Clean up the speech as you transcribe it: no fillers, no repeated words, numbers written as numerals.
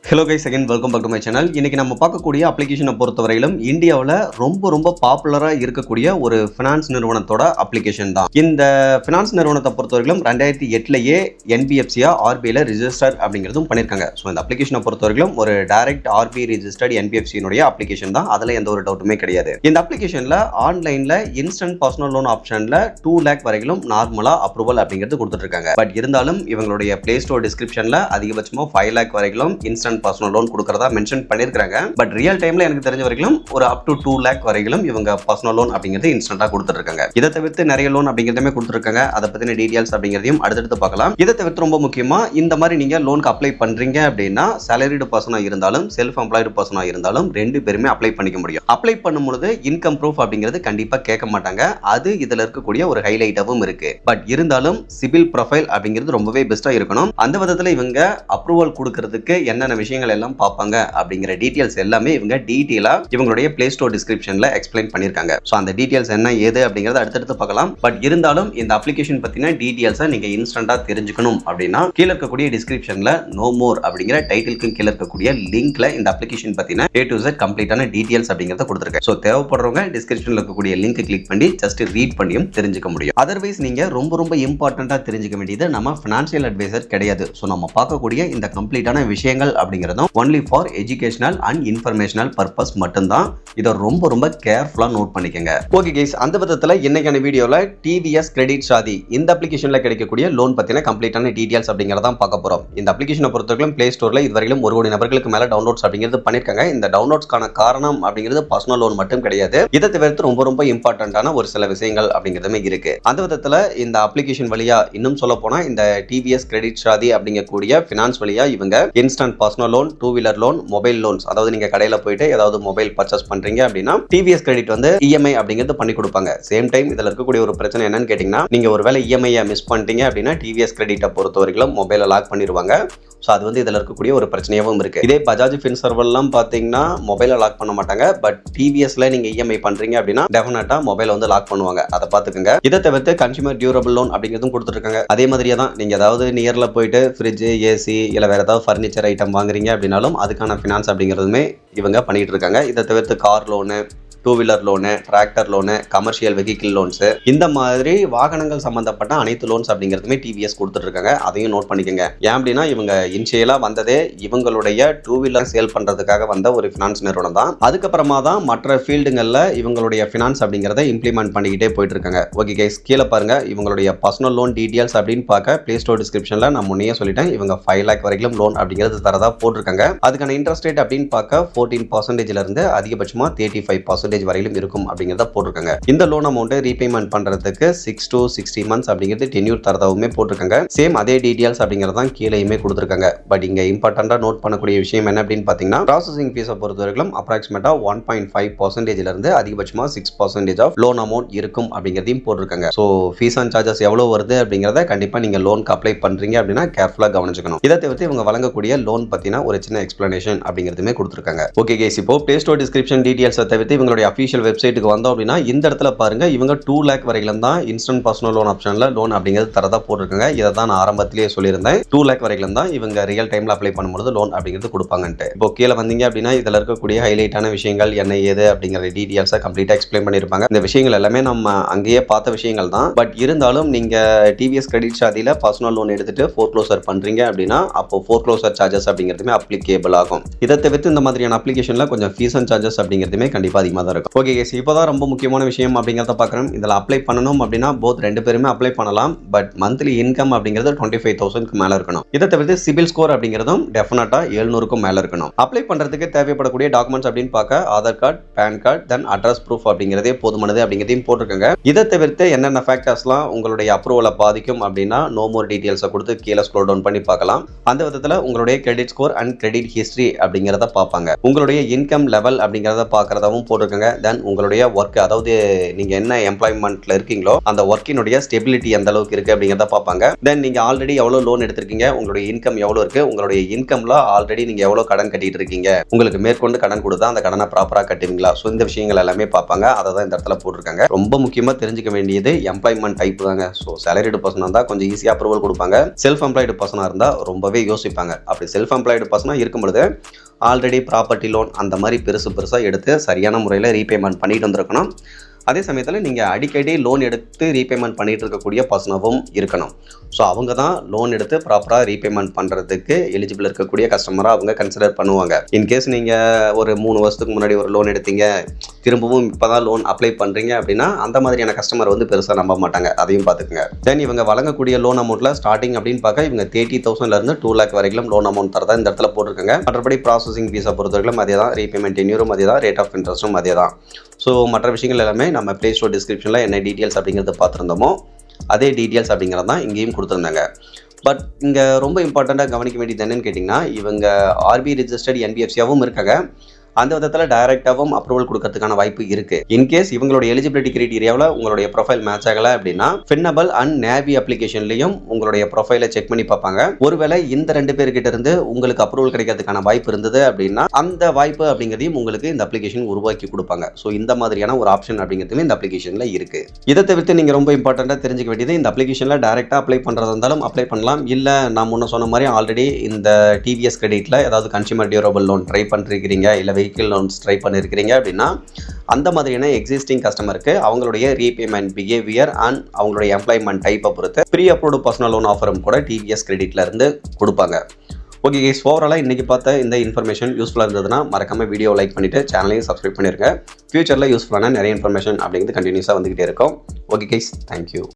Hello guys, again welcome back to my channel. இன்னைக்கு நம்ம பார்க்கக்கூடிய அப்ளிகேஷனை பொறுத்தவரையிலும் இந்தியாவில் ரொம்ப பாப்புலராக இருக்கக்கூடிய ஒரு ஃபினான்ஸ் நிறுவனத்தோட அப்ளிகேஷன் தான். இந்த ஃபினான்ஸ் நிறுவனத்தை பொறுத்தவரையிலும் 2008 என்பிஎஃப்சியா ஆர்பிஐல ரிஜிஸ்டர் அப்படிங்கிறதும் பண்ணியிருக்காங்க. ஸோ இந்த அப்ளிகேஷனை பொறுத்தவரையிலும் ஒரு டைரக்ட் ஆர்பிஐ ரிஜிஸ்டர்ட் என்பிஎஃப்சியினுடைய அப்ளிகேஷன் தான். அதில் எந்த ஒரு டவுட்டுமே கிடையாது. இந்த அப்ளிகேஷனில் ஆன்லைனில் இன்ஸ்டன்ட் பர்சனல் லோன் ஆப்ஷனில் 2 lakh வரைக்கும் நார்மலாக அப்ரூவல் அப்படிங்கிறது கொடுத்துருக்காங்க. பட் இருந்தாலும் இவங்களுடைய பிளே ஸ்டோர் டிஸ்கிரிப்ஷனில் அதிகபட்சமாக 5 lakh வரைக்கும் இன்ஸ்டன்ட் பர்சனல் லோன் கொடுக்கறதா மென்ஷன் பண்ணிருக்காங்க. பட் ரியல் டைம்ல எனக்கு தெரிஞ்ச வரைக்கும் ஒரு அப் டு 2 lakh வரைக்கும் இவங்க பர்சனல் லோன் அப்படிங்கிறது இன்ஸ்டன்ட்டா கொடுத்துருக்காங்க. இதை தவிர்த்து நிறைய லோன் அப்படிங்கிறதுமே கொடுத்துருக்காங்க. அதை பத்தின டீடைல்ஸ் அப்படிங்கிறதையும் அடுத்தடுத்து பார்க்கலாம். இதை தவிர்த்து ரொம்ப முக்கியமா இந்த மாதிரி நீங்க லோனுக்கு அப்ளை பண்றீங்க அப்படின்னா சேலரிடு பர்சனா இருந்தாலும் செல்ஃப் எம்ப்ளாய்டு பர்சனா இருந்தாலும் ரெண்டு பேருமே அப்ளை பண்ணிக்க முடியும். அப்ளை பண்ணும்போது இன்கம் ப்ரூஃப் அப்படிங்கிறது கண்டிப்பா கேட்க மாட்டாங்க. அது இதுல இருக்கக்கூடிய ஒரு ஹைலைட்டாவும் இருக்கு. பட் இருந்தாலும் சிபில் ப்ரொஃபைல் அப்படிங்கிறது ரொம்பவே பெஸ்டா இருக்கணும். அந்த விதத்துல இவங்க அப்ரூவல் கொடுக்கறதுக்கு என்னென்ன விஷயங்கள் எல்லாம் பார்ப்பாங்க அப்படிங்கிற டீடைல்ஸ் எல்லாமே இவங்க டீடைலா இவங்களுடைய பிளே ஸ்டோர் டிஸ்கிரிப்ஷன்ல எக்ஸ்பிளைன் பண்ணிருக்காங்க. சோ அந்த டீடைல்ஸ் என்ன ஏது அப்படிங்கறத அடுத்தடுத்து பார்க்கலாம். பட் இருந்தாலும் இந்த அப்ளிகேஷன் பத்தின டீடைல்ஸை நீங்க இன்ஸ்டன்ட்டா தெரிஞ்சுக்கணும் அப்படின்னா கீழ இருக்கக்கூடிய டிஸ்கிரிப்ஷன்ல நோ மோர் அப்படிங்கிற டைட்டிலுக்கு கீழ இருக்கக்கூடிய லிங்க்ல இந்த அப்ளிகேஷன் பத்தின A to Z கம்ப்ளீட்டான டீடைல்ஸ் அப்படிங்கறத கொடுத்திருக்கேன். சோ தேவைப்படுறவங்க டிஸ்கிரிப்ஷன்ல இருக்கக்கூடிய லிங்க் கிளிக் பண்ணி ஜஸ்ட் ரீட் பண்ணியும் தெரிஞ்சுக்க முடியும். அதர்வைஸ் நீங்க ரொம்ப இம்பார்ட்டன்ட்டா தெரிஞ்சுக்க வேண்டியது நம்ம ஃபினான்ஷியல் அட்வைசர் கிடையாது. சோ நம்ம பார்க்கக்கூடிய இந்த கம்ப்ளீட்டான விஷயங்கள் அப்படிங்கிறதும் only for educational and informational purpose மட்டும்தான். இதை ரொம்ப கேர்ஃபுல்லா நோட் பண்ணிக்கங்க. ஓகே கைஸ், அந்த விதத்துல இன்னைக்கான வீடியோல டிவிஎஸ் கிரெடிட் ஷாதி இந்த அப்ளிகேஷன்ல கிடைக்கக்கூடிய லோன் பத்தின கம்ப்ளீட்டான டீடைல்ஸ் அப்படிங்கறத பார்க்க போறோம். இந்த அப்ளிகேஷனை பொறுத்தவரைக்கும் பிளே ஸ்டோர்ல இதுவரையிலும் 1 கோடி நபர்களுக்கு மேல டவுன்லோட்ஸ் அப்படிங்கிறது பண்ணிருக்காங்க. இந்த டவுன்லோட்ஸ்க்கான காரணம் அப்படிங்கிறது பர்சனல் லோன் மட்டும் கிடையாது. இதை தவிர்த்து ரொம்ப இம்பார்ட்டன்டான ஒரு சில விஷயங்கள் அப்படிங்கிறதுமே இருக்கு. அந்த விதத்துல இந்த அப்ளிகேஷன் வழியா இன்னும் சொல்ல போனா இந்த டிவிஎஸ் கிரெடிட் ஷாதி அப்படிங்கக்கூடிய பினான்ஸ் வழியா இவங்க instant personal loan, 2-wheeler loan, mobile loans, அதாவது நீங்க கடையில போயிட்டு ஏதாவது மொபைல் பர்ச்சேஸ் பண்றீங்க அப்படின்னா டிவிஎஸ் கிரெடிட் வந்து இஎம்ஐ அப்படிங்கிறது பண்ணி கொடுப்பாங்க. சேம் டைம் இதுல இருக்கக்கூடிய ஒரு பிரச்சனை என்னன்னு கேட்டீங்கன்னா நீங்க ஒருவேளை இஎம்ஐ மிஸ் பண்ணிட்டீங்க அப்படின்னா டிவிஎஸ் கிரெடிட்டை பொறுத்த வரைக்கும் மொபைலை லாக் பண்ணிடுவாங்க. ஸோ அது வந்து இதில் இருக்கக்கூடிய ஒரு பிரச்சனையாகவும் இருக்கு. இதே பஜாஜ் ஃபின்சர்வெல்லாம் பார்த்தீங்கன்னா மொபைலை லாக் பண்ண மாட்டாங்க. பட் டிவிஎஸ்ல நீங்க இஎம்ஐ பண்றீங்க அப்படின்னா டெஃபினட்டா மொபைலை வந்து லாக் பண்ணுவாங்க. அதை பார்த்துக்கோங்க. இதை தவிர்த்து கன்சூமர் டியூரபிள் லோன் அப்படிங்கிறதும் கொடுத்துருக்காங்க. அதே மாதிரியே தான் நீங்க ஏதாவது நியர்ல போயிட்டு ஃப்ரிட்ஜ், ஏசி இல்லை வேற ஏதாவது ஃபர்னிச்சர் ஐட்டம் வாங்குறீங்க அப்படின்னாலும் அதுக்கான ஃபினான்ஸ் அப்படிங்கிறதுமே இவங்க பண்ணிட்டு இருக்காங்க. இதை தவிர்த்து car loan, 2-wheeler loan, tractor loan, commercial vehicle loans, இந்த மாதிரி வாகனங்கள் சம்பந்தப்பட்ட அனைத்து லோன்ஸ் அப்படிங்கிறதுமே டிவிஎஸ் கொடுத்துட்டு இருக்காங்க. அதையும் நோட் பண்ணிக்கோங்க. ஏன் அப்படின்னா இவங்க இனிஷியலா வந்ததே இவங்களுடைய 2-wheeler சேல் பண்றதுக்காக வந்த ஒரு ஃபினான்ஸ் நிறுவனம் தான். அதுக்கப்புறமா தான் மற்ற ஃபீல்டுங்கள்ல இவங்களுடைய ஃபினான்ஸ் அப்படிங்கிறத இம்ப்ளிமெண்ட் பண்ணிக்கிட்டே போயிட்டு இருக்காங்க. ஓகே கைஸ், கீழே பாருங்க இவங்களுடைய பர்சனல் லோன் டீடைல்ஸ் அப்படின்னு பார்க்க பிளே ஸ்டோர் டிஸ்கிரிப்ஷன்ல நான் முன்னே சொல்லிட்டேன் இவங்க 5 lakh வரைக்கும் லோன் அப்படிங்கிறது தரதா போட்டிருக்காங்க. அதுக்கான இன்ட்ரெஸ்ட் ரேட் அப்படின்னு பார்க்க 14% இருந்து அதிகபட்சமா 35% வரையிலும் இருக்கும் அப்படிங்கறத போட்டிருக்காங்க. இந்த லோன் அமௌண்ட் ரீபேமெண்ட் பண்றதுக்கு 6 to 60 months அப்படிங்கிறது டென்யூர் தரதாவுமே போட்டிருக்காங்க. சேம் அதே டீடைல்ஸ் அப்படிங்கறத கீழேயுமே கொடுத்திருக்காங்க. பட் இங்க இம்பார்ட்டண்டா நோட் பண்ணக்கூடிய விஷயம் என்ன அப்படின்னு பாத்தீங்கன்னா ப்ராசஸிங் ஃபீஸை பொறுத்தவரைக்கும் அப்ராக்சிமேட்டா 1.5% இருந்து அதிகபட்சமா 6% ஆஃப் லோன் அமௌண்ட் இருக்கும் அப்படிங்கறதையும் போட்டிருக்காங்க. சோ ஃபீஸ் அண்ட் சார்ஜஸ் எவ்வளவு வருது அப்படிங்கறத கண்டிப்பா நீங்க லோனுக்கு அப்ளை பண்றீங்க அப்படின்னா கேர்ஃபுல்லா கவனிச்சுக்கணும். இதை தவிர்த்து இவங்க வழங்கக்கூடிய லோன் பத்தின ஒரு சின்ன எக்ஸ்பிளனேஷன் அப்படிங்கிறதுமே கொடுத்திருக்காங்க. ஓகே கைஸ், இப்போ பிளே ஸ்டோர் டிஸ்கிரிப்ஷன் டீடைல்ஸ் தவிர்த்து இவங்களுடைய அஃபிஷியல் வெப்சைட்டுக்கு வந்தோம் அப்படின்னா இந்த இடத்துல பாருங்க இவங்க 2 lakh வரைக்கும் தான் இன்ஸ்டன்ட் பர்சனல் லோன் ஆப்ஷன்ல லோன் அப்படிங்கிறது தரதா போட்டிருக்காங்க. இதை தான் நான் ஆரம்பத்திலேயே சொல்லியிருந்தேன். 2 lakh வரைக்கும் தான் இவங்க ரியல் டைம்ல அப்ளை பண்ணும்போது லோன் அப்படிங்கிறது கொடுப்பாங்கன்ட்டு. இப்போ கீழே வந்தீங்க அப்படின்னா இதுல இருக்கக்கூடிய ஹைலைட்டான விஷயங்கள் என்ன ஏது அப்படிங்கிற டீடைல்ஸை கம்ப்ளீட்டா எக்ஸ்பிளைன் பண்ணிருப்பாங்க. இந்த விஷயங்கள் எல்லாமே நம்ம அங்கேயே பார்த்த விஷயங்கள் தான். பட் இருந்தாலும் நீங்க டிவிஎஸ் கிரெடிட் ஷாதியில பர்சனல் லோன் எடுத்துட்டு ஃபோர்க்ளோசர் பண்றீங்க அப்படின்னா அப்போ ஃபோர்க்ளோசர் சார்ஜஸ் அப்படிங்கிறதுமே அப்ளிகேபிள் ஆகும். இதை தவிர்த்து இந்த மாதிரியான அப்ளிகேஷன்ல கொஞ்சம் ஃபீஸ் அண்ட் சார்ஜஸ் அப்படிங்கிறதுமே கண்டிப்பா அதிகமாக தான் இருக்கும். ஓகே கேஸ், இப்போதான் ரொம்ப முக்கியமான விஷயம் அப்படிங்கிறத பார்க்குறோம். இதில் அப்ளை பண்ணணும் அப்படின்னா போத் ரெண்டு பேருமே அப்ளை பண்ணலாம். பட் மந்த்லி இன்கம் அப்படிங்கிறது 25,000க்கு மேலே இருக்கணும். இதை தவிர்த்து சிபில் ஸ்கோர் அப்படிங்கிறதும் டெஃபினட்டா 700க்கும் மேலே இருக்கணும். அப்ளை பண்ணுறதுக்கு தேவைப்படக்கூடிய டாக்குமெண்ட்ஸ் அப்படின்னு பார்க்க Aadhaar card, PAN card, then address proof அப்படிங்கிறதே போதுமானது அப்படிங்கிறதையும் போட்டிருக்காங்க. இதை தவிர்த்து என்னென்ன ஃபேக்டர்ஸ்லாம் உங்களுடைய அப்ரூவலை பாதிக்கும் அப்படின்னா நோ மோர் டீடைல்ஸை கொடுத்து கீழே ஸ்க்ரோல் டவுன் பண்ணி பார்க்கலாம். அந்த விதத்தில் உங்களுடைய credit score and credit history அப்படிங்கிறத பார்ப்பாங்க. உங்களுடைய இன்கம் லெவல் அப்படிங்கிறத பார்க்கறதாவும் போட்டிருக்காங்க. பார்த்துக்கோங்க. தென் உங்களுடைய ஒர்க், அதாவது நீங்கள் என்ன எம்ப்ளாய்மெண்ட்டில் இருக்கீங்களோ அந்த ஒர்க்கினுடைய ஸ்டெபிலிட்டி எந்த அளவுக்கு இருக்குது அப்படிங்கிறத பார்ப்பாங்க. தென் நீங்கள் ஆல்ரெடி எவ்வளோ லோன் எடுத்திருக்கீங்க, உங்களுடைய இன்கம் எவ்வளோ இருக்குது, உங்களுடைய இன்கமில் ஆல்ரெடி நீங்கள் எவ்வளோ கடன் கட்டிட்டு இருக்கீங்க, உங்களுக்கு மேற்கொண்டு கடன் கொடுத்தா அந்த கடனை ப்ராப்பராக கட்டுவீங்களா, ஸோ இந்த விஷயங்கள் எல்லாமே பார்ப்பாங்க. அதை தான் இந்த இடத்துல போட்டிருக்காங்க. ரொம்ப முக்கியமாக தெரிஞ்சுக்க வேண்டியது எம்ப்ளாய்மெண்ட் டைப் தாங்க. ஸோ சேலரிடு பர்சனாக இருந்தால் கொஞ்சம் ஈஸியாக அப்ரூவல் கொடுப்பாங்க. செல்ஃப் எம்ப்ளாய்டு பர்சனாக இருந்தால் ரொம்பவே யோசிப்பாங்க. அப்படி செல்ஃப் எம்ப்ளாய்டு பர்சனாக இருக்கும் பொழுது ஆல்ரெடி ப்ராப்பர்ட்டி லோன் அந்த மாதிரி பெருசாக எடுத்து சரியான முறையில் ரீபேமெண்ட் பண்ணிட்டு வந்திருக்கணும். அதே சமயத்தில் நீங்கள் அடிக்கடி லோன் எடுத்து ரீபேமெண்ட் பண்ணிட்டு இருக்கக்கூடிய பர்சனாகவும் இருக்கணும். ஸோ அவங்க தான் லோன் எடுத்து ப்ராப்பராக ரீபேமெண்ட் பண்ணுறதுக்கு எலிஜிபிள் இருக்கக்கூடிய கஸ்டமராக அவங்க கன்சிடர் பண்ணுவாங்க. இன்கேஸ் நீங்கள் ஒரு 3 வருஷத்துக்கு முன்னாடி ஒரு லோன் எடுத்தீங்க, திரும்பவும் இப்போ தான் லோன் அப்ளை பண்ணுறீங்க அப்படின்னா அந்த மாதிரியான கஸ்டமர் வந்து பெருசாக நம்ப மாட்டாங்க. அதையும் பார்த்துக்குங்க. தென் இவங்க வழங்கக்கூடிய லோன் அமௌண்ட்டில் ஸ்டார்டிங் அப்படின்னு பார்க்க இவங்க 30,000 2 lakh வரைக்கும் லோன் அமௌண்ட் தரதான் இந்த இடத்துல போட்டிருக்காங்க. மற்றபடி ப்ராசஸிங் ஃபீஸை பொறுத்தவரைக்கும் அதே தான், ரீபேமெண்ட் டென்யூரும் அதே தான், ரேட் ஆஃப் இன்ட்ரெஸ்ட்டும் அதே தான். ஸோ மற்ற விஷயங்கள் எல்லாமே நம்ம ப்ளே ஸ்டோர் டிஸ்கிரிப்ஷனில் என்ன டீட்டெயில்ஸ் அப்படிங்கிறத பார்த்துருந்தோமோ அதே டீட்டெயில்ஸ் அப்படிங்கிறது தான் இங்கேயும் கொடுத்துருந்தாங்க. பட் இங்கே ரொம்ப இம்பார்ட்டண்ட்டாக கவனிக்க வேண்டியது என்னன்னு கேட்டிங்கன்னா, இவங்க ஆர்பி ரிஜிஸ்டர்ட் என்பிஎஃப்சியாகவும் இருக்காங்க. அந்த விதத்தில் டைரெக்டாகவும் அப்ரூவல் கொடுக்கறதுக்கான வாய்ப்பு இருக்குது. இன்கேஸ் இவங்களுடைய எலிஜிபிலிட்டி கிரைட்டீரியாவில் உங்களுடைய ப்ரொஃபைல் மேட்ச் ஆகலை அப்படின்னா ஃபின்னபிள் அண்ட் நேவி அப்ளிகேஷன்லையும் உங்களுடைய ப்ரொஃபைலை செக் பண்ணி பார்ப்பாங்க. ஒருவேளை இந்த 2 பேர்கிட்ட இருந்து உங்களுக்கு அப்ரூவல் கிடைக்கிறதுக்கான வாய்ப்பு இருந்தது அப்படின்னா அந்த வாய்ப்பு அப்படிங்கிறதையும் உங்களுக்கு இந்த அப்ளிகேஷன் உருவாக்கி கொடுப்பாங்க. ஸோ இந்த மாதிரியான ஒரு ஆப்ஷன் அப்படிங்கிறதுமே இந்த அப்ளிகேஷனில் இருக்குது. இதை தவிர்த்து நீங்கள் ரொம்ப இம்பார்ட்டண்ட்டாக தெரிஞ்சுக்க வேண்டியது, இந்த அப்ளிகேஷனில் டைரெக்டாக அப்ளை பண்ணுறதா இருந்தாலும் அப்ளை பண்ணலாம். இல்லை நான் முன்ன சொன்ன மாதிரி ஆல்ரெடி இந்த டிவிஎஸ் கிரெடிட்டில் ஏதாவது கன்சியூமர் டியூரபிள் லோன் ட்ரை பண்ணிருக்கிறீங்க, இல்லை வெஹிக்கிள் லோன்ஸ் ட்ரை பண்ணியிருக்கிறீங்க அப்படின்னா அந்த மாதிரியான எக்ஸிஸ்டிங் கஸ்டமருக்கு அவங்களுடைய ரீபேமெண்ட் பிஹேவியர் அண்ட் அவங்களுடைய எம்ப்ளாய்மெண்ட் டைப்பை பொறுத்து ப்ரீ அப்ரூவ்டு பர்சனல் லோன் ஆஃபரும் கூட டிவிஎஸ் கிரெடிட்ல இருந்து கொடுப்பாங்க. ஓகே கைஸ், ஓவராலாக இன்றைக்கி பார்த்த இந்த இன்ஃபர்மேஷன் யூஸ்ஃபுல்லாக இருந்ததுன்னா மறக்காம வீடியோ லைக் பண்ணிவிட்டு சேனலையும் சப்ஸ்கிரைப் பண்ணிருங்க. ஃபியூச்சரில் யூஸ்ஃபுல்லான நிறைய இன்ஃபர்மேஷன் அப்படிங்கிறது கண்டினியூஸாக வந்துகிட்டே இருக்கும். Okay guys, thank you.